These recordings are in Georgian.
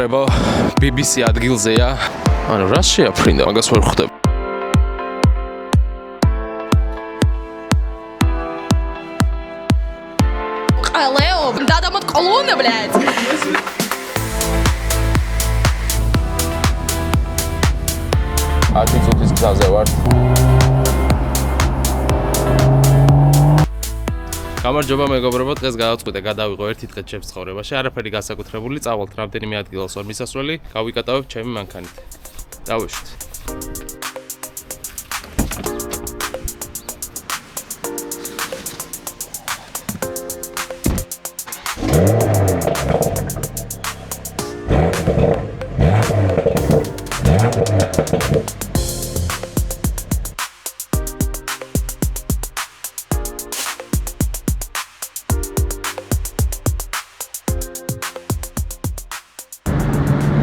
მეგობრებო, BBC ადგილზეა. ანუ რა შეაფრინდა, მაგას ვერ ხვდები. Лео, надо мод колонны, блядь. А ты тут из гзაზე ვარ. გამარჯობა მეგობრებო, დღეს გადავწყვიტე გადავიღო ერთი დღე ჩემს ცხოვრებაში, არაფერი გასაკუთრებული, წავალთ რამდენიმე ადგილას ორ მისასვლელი, გავიკატავებ ჩემი მანქანით. დავუშვით.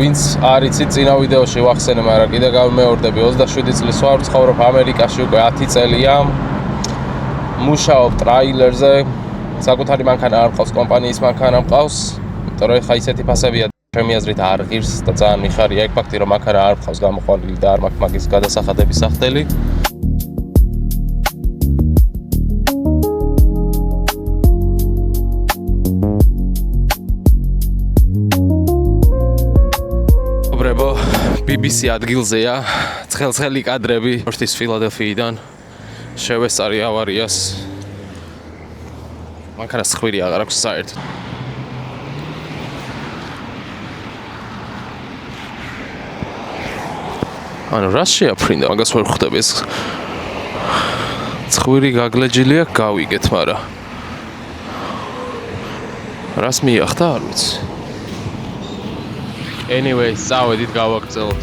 ვინც არ იცით, წინა ვიდეოში ვახსენე, მაგრამ კიდე გავიმეორდები, 27 წლის ვარ, ვცხოვრობ ამერიკაში უკვე 10 წელია. მუშაობ ტრაილერზე, საკუთარი მანქანა არ მყავს, კომპანიის მანქანა მყავს, იმიტომ რომ ეხა ისეთი ფასებია, ჩემი აზრით არ ღირს და ძალიან მიხარია ეგ ფაქტი, რომ მანქანა არ მყავს გამოყვანილი და არ მაქვს მაგის გადასახადების სახდელი. BBC ადგილზეა, ცხელ-ცხელი კადრები ორთის ფილადელფიიდან შევესწარი ავარიას. მანქანას ხვირი აღარ აქვს საერთოდ. ანუ რა შეაფრინდა, მაგას ვერ ხვდები, ეს ხვირი გაგლეჯილი აქვს, გავიგეთ, მაგრამ რას მიახდა, არ ვიცი. Anyway, წავედით გავაგრძელოთ.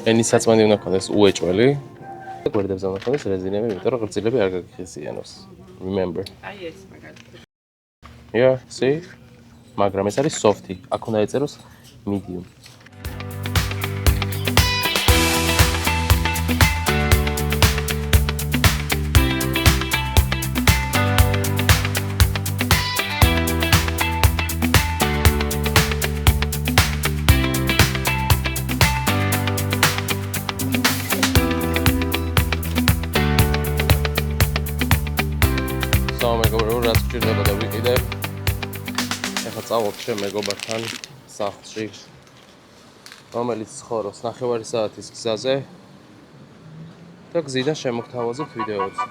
ენისაცმანი უნდა ქონდეს უეჭველი. გვერდებზე უნდა ქონდეს რეზინები, იმიტომ რომ გრძილები არ გაგიხსიანოს. Remember. აი ეს მაგალითად. Yeah, see? მაგრამ ეს არის soft-ი. აქ უნდა ეწეროს medium. მეგობრებო, რაც გჭირდება და ვიყიდებ. ეხლა წავალთ ჩემ მეგობართან სახლში, რომელიც ცხოვრობს 9 საათის გზაზე და გზიდან შემოგთავაზებთ ვიდეოებს.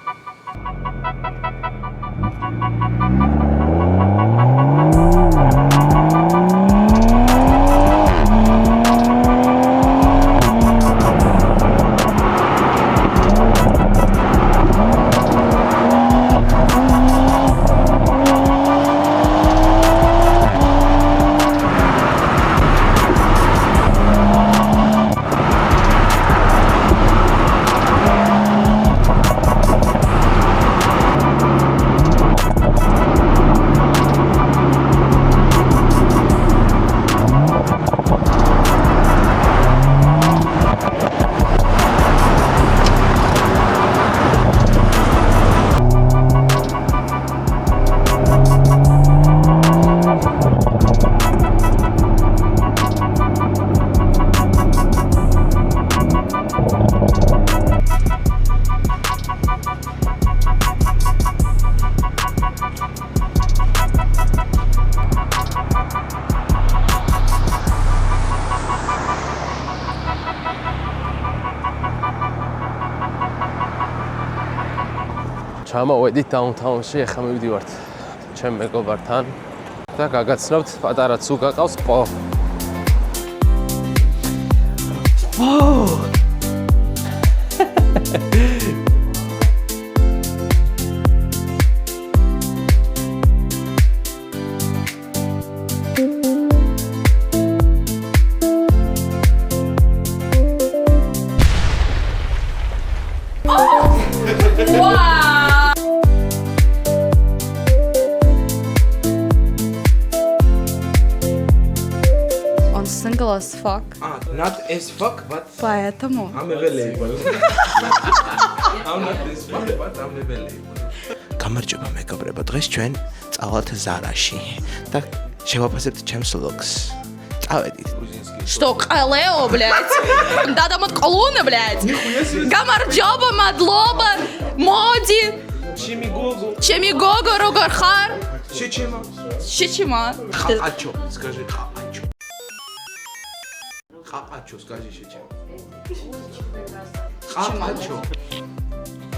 ჩამოვედით დაუნთაუნში, ახლა მივდივართ ჩემ მეგობართან და გაგაცნობთ პატარა ცუგა ყავს პო. single as fuck. Not as fuck, but Поэтому. I'm available. I'm not as fuck, but I'm available. გამარჯობა მეგობრებო, დღეს ჩვენ წავალთ ზარაში და შევაფასებთ ჩემს ლოგს. წავედით. Что, qaleo, блядь? Надо мод колонны, блядь. Გამარჯობა, მადლობა, მოდი. Ჩემი გოგო როგორ ხარ? შეჩემა. Хапачо, скажи хапачо. Хапачо, скажи შეჩემა. Хапачо.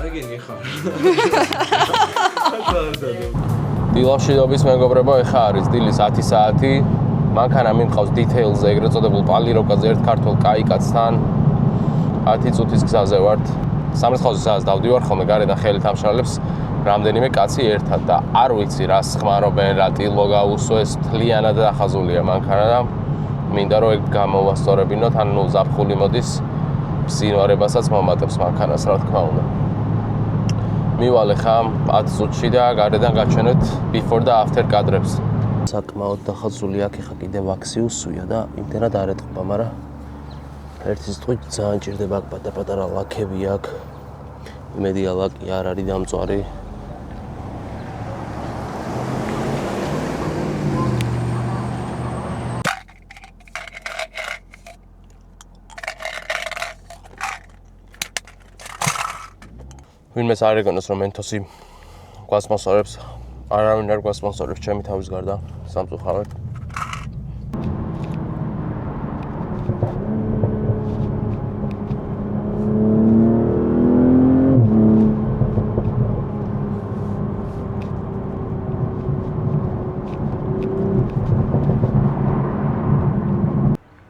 აგენი ხარ. დილავშიდობის მეგობრებო, ეხა არის დილის 10 საათი. მანქანა მიმყავს details-ზე, ეგრეთ წოდებულ პალიროკაზე ერთ ქართულ კაიკაცთან. 10 წუთის გზაზე ვართ. სამრეცხაოზე სადაც დავდივარ ხოლმე გარედან ხელით ამშრალებს რამდენიმე კაცი ერთად და არ ვიცი რა სხმარობენ, რა ტილო გაუსვეს, თლიანად დახაზულია მანქანა და მინდა რომ ეგ გამოვასწორებინოთ, ანუ ზაფხული მოდის სინვარებასაც მომატებს მანქანას, რა თქმა უნდა. მივალე ხა 10 წუთში და გარედან გაჩვენეთ before და after კადრებს. საკმაოდ დახაზული აქ ხა კიდე ვაქსი უსვია და იმდენად არ ეტყობა, მაგრამ ერთი სიტყვით ძალიან ჭირდება აქ პატარ-პატარა ლაქები აქ. იმედია ლაკი არ არის დამწვარი. ვინმეს არ ეგონოს რომ მენთოსი გვასპონსორებს, არავინ არ გვასპონსორებს ჩემი თავის გარდა, სამწუხაროდ.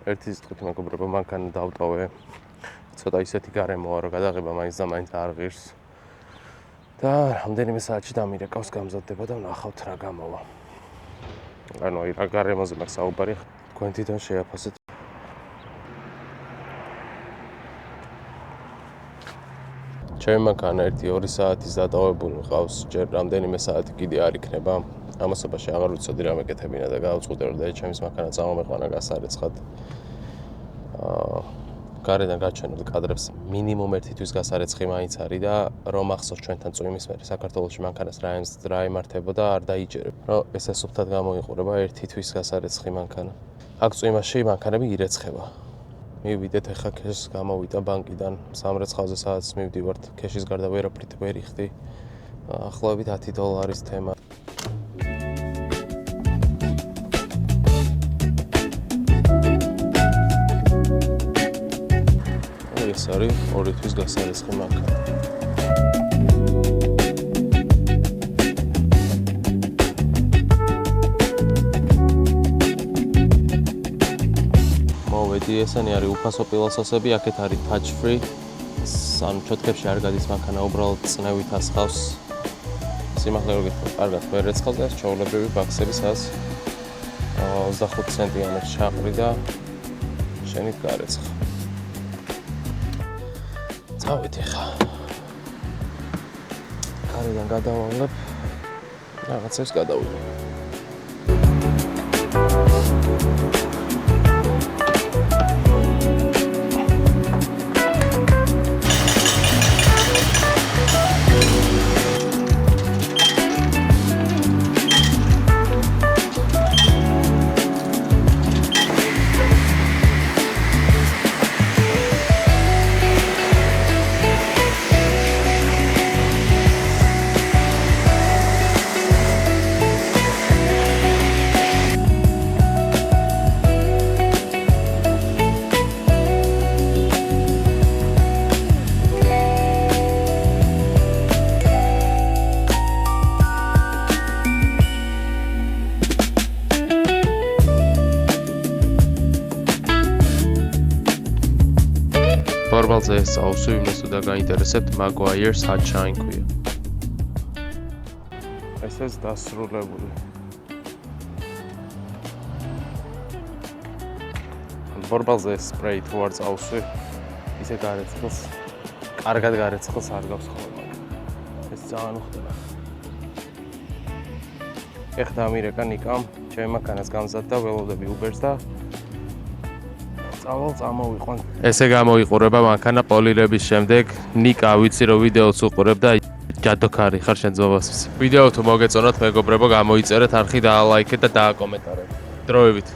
ერთი სიტყვით მეგობრებო, მანქანა დავტოვე. ცოტა ისეთი გარემოა, რომ გადაღება მაინც და მაინც არ ღირს. და რამდენიმე საათში დამირეკავს გამზადდება და ვნახავთ რა გამოვა. ანუ აი რა გარემოზე მაქვს საუბარი, თქვენ თვითონ შეაფასეთ. ჩემი მანქანა 1-2 საათის დატოვებული მყავს, ჯერ რამდენიმე საათი კიდე არ იქნება. ამასობაში აღარ ვიცოდი რა მეკეთებინა და გავწყვიტე რომ და ჩემის მანქანა წამომეყვანა გასარეცხად. გარედან გაჩვენებთ კადრებს მინიმუმ ერთი თვის გასარეცხი მაინც არის და რომ ახსოვს ჩვენთან წვიმის მერე საქართველოში მანქანას რა იმართებოდა არ დაიჯერებ. რომ ესე სუფთად გამოიყურება ერთი თვის გასარეცხი მანქანა. აქ წვიმაში მანქანები ირეცხება. მივიდეთ ახლა ქეშს გამოვიდა ბანკიდან სამრეცხავზე სადაც მივდივართ. ქეშის გარდა ვერაფრით ვერ იხდი. ახლობით $10 თემა. ეს არის 2 თვის გასარეცხი მანქანა. მოვედი, ესენი არის უფასო პილოსოფები, აქეთ არის touch free. ანუ ჩოთქებში არ გადის მანქანა, უბრალოდ წნევით ასხავს. სიმაღლე რო გითხრათ, კარგად ვერ ეცხავს და ჩაოლებრივი ბაქსები სადაც 25 სენტიანებს ჩაყრი და შენით გარეცხა. წავედი ხა. გარედან გადავალებ. რაღაცებს გადავიდე. ბორბალზე ეს წავსვი, იმას თუ და გაინტერესებთ, Maguire's Hot Shine ქვია. ესეც დასრულებული. ბორბალზე სპრეი თუ არ წავსვი, ისე გარეცხილს, კარგად გარეცხილს არ გავს ხოლმე. ეს ძალიან უხდება. ეხლა დამირეკა ნიკამ, ჩემი მანქანას გამზადდა, ველოდები Uber-ს და წავალ წამოვიყვან. ესე გამოიყურება მანქანა პოლირების შემდეგ. ნიკა, ვიცი რომ ვიდეოს უყურებ და ჯადოქარი ხარ შენ ძმობას. ვიდეო თუ მოგეწონათ მეგობრებო, გამოიწერეთ არხი, დაალაიქეთ და დააკომენტარეთ. დროებით.